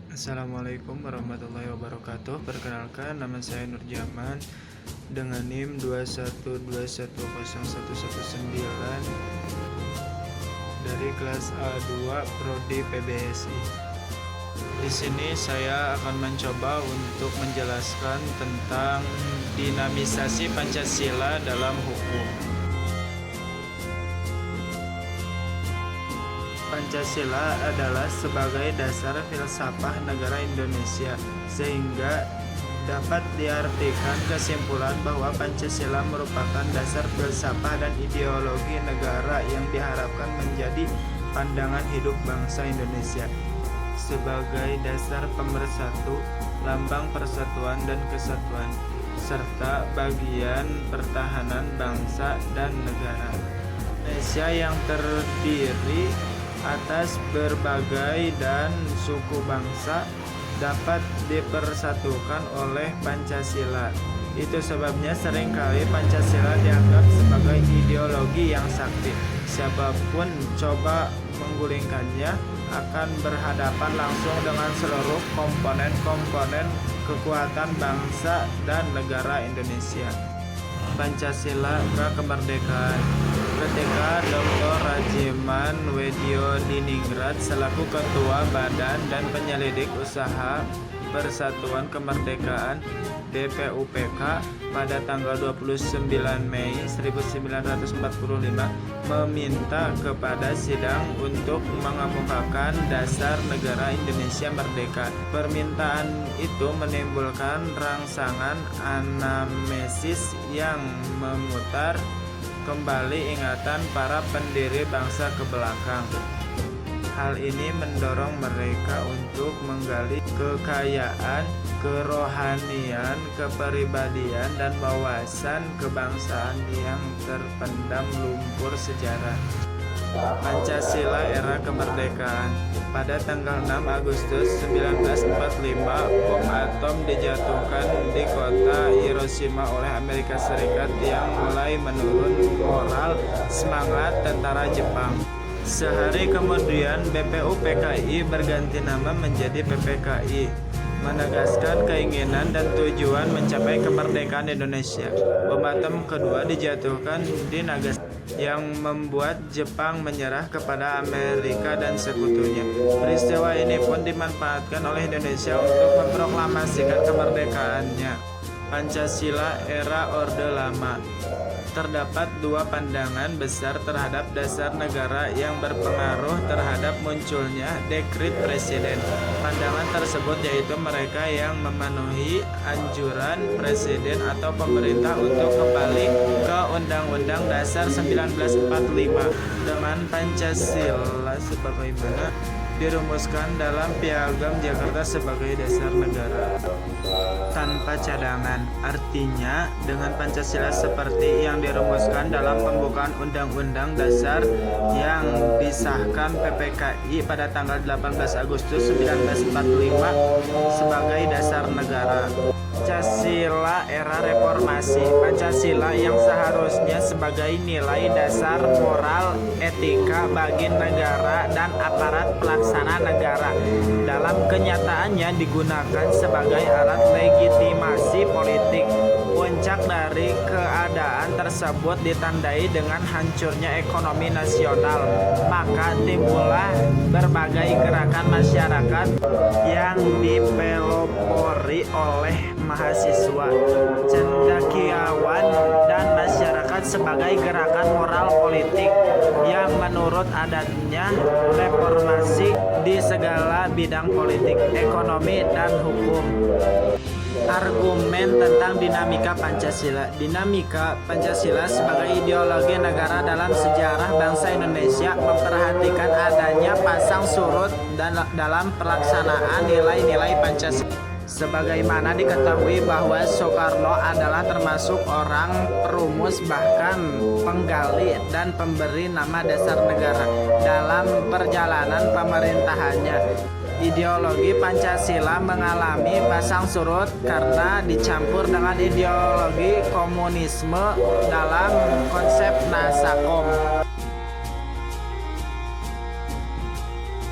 Assalamualaikum warahmatullahi wabarakatuh. Perkenalkan, nama saya Nurjaman dengan NIM 212101119 dari kelas A2 Prodi PBSI. Di sini saya akan mencoba untuk menjelaskan tentang dinamisasi Pancasila dalam hukum. Pancasila adalah sebagai dasar filsafat negara Indonesia, sehingga dapat diartikan kesimpulan bahwa Pancasila merupakan dasar filsafat dan ideologi negara yang diharapkan menjadi pandangan hidup bangsa Indonesia sebagai dasar pemersatu, lambang persatuan dan kesatuan, serta bagian pertahanan bangsa dan negara Indonesia yang terdiri atas berbagai dan suku bangsa dapat dipersatukan oleh Pancasila. Itu sebabnya seringkali Pancasila dianggap sebagai ideologi yang sakti. Siapapun coba menggulingkannya akan berhadapan langsung dengan seluruh komponen-komponen kekuatan bangsa dan negara Indonesia. Pancasila Kemerdekaan. Ketika Dr. Rajiman Weddiodiningrat selaku Ketua Badan dan Penyelidik Usaha Persatuan Kemerdekaan BPUPK pada tanggal 29 Mei 1945 meminta kepada sidang untuk mengemukakan dasar negara Indonesia merdeka. Permintaan itu menimbulkan rangsangan anamnesis yang memutar kembali ingatan para pendiri bangsa ke belakang. Hal ini mendorong mereka untuk menggali kekayaan, kerohanian, kepribadian, dan wawasan kebangsaan yang terpendam lumpur sejarah. Pancasila era kemerdekaan. Pada tanggal 6 Agustus 1945, bom atom dijatuhkan di kota Hiroshima oleh Amerika Serikat yang mulai menurun moral semangat tentara Jepang. Sehari kemudian BPUPKI berganti nama menjadi PPKI, menegaskan keinginan dan tujuan mencapai kemerdekaan Indonesia. Bom atom kedua dijatuhkan di Nagasaki yang membuat Jepang menyerah kepada Amerika dan sekutunya. Peristiwa ini pun dimanfaatkan oleh Indonesia untuk memproklamasikan kemerdekaannya. Pancasila era Orde Lama. Terdapat dua pandangan besar terhadap dasar negara yang berpengaruh terhadap munculnya dekrit presiden. Pandangan tersebut yaitu mereka yang memenuhi anjuran presiden atau pemerintah untuk kembali ke Undang-Undang Dasar 1945 dengan Pancasila sebagaimana dirumuskan dalam Piagam Jakarta sebagai dasar negara tanpa cadangan. Artinya, dengan Pancasila seperti yang dirumuskan dalam pembukaan Undang-Undang Dasar yang disahkan PPKI pada tanggal 18 Agustus 1945 sebagai dasar negara. Pancasila era reformasi. Pancasila yang seharusnya sebagai nilai dasar moral etika bagi negara dan aparat pelaksana negara, dalam kenyataannya digunakan sebagai alat legitimasi politik. Puncak dari keadaan tersebut ditandai dengan hancurnya ekonomi nasional, maka timbullah berbagai gerakan masyarakat yang dipelopori oleh mahasiswa, cendekiawan, dan masyarakat sebagai gerakan moral politik yang menurut adatnya reformasi di segala bidang politik, ekonomi, dan hukum. Argumen tentang dinamika Pancasila. Dinamika Pancasila sebagai ideologi negara dalam sejarah bangsa Indonesia memperhatikan adanya pasang surut dan dalam pelaksanaan nilai-nilai Pancasila. Sebagaimana diketahui bahwa Soekarno adalah termasuk orang perumus, bahkan penggali dan pemberi nama dasar negara dalam perjalanan pemerintahannya. Ideologi Pancasila mengalami pasang surut karena dicampur dengan ideologi komunisme dalam konsep Nasakom.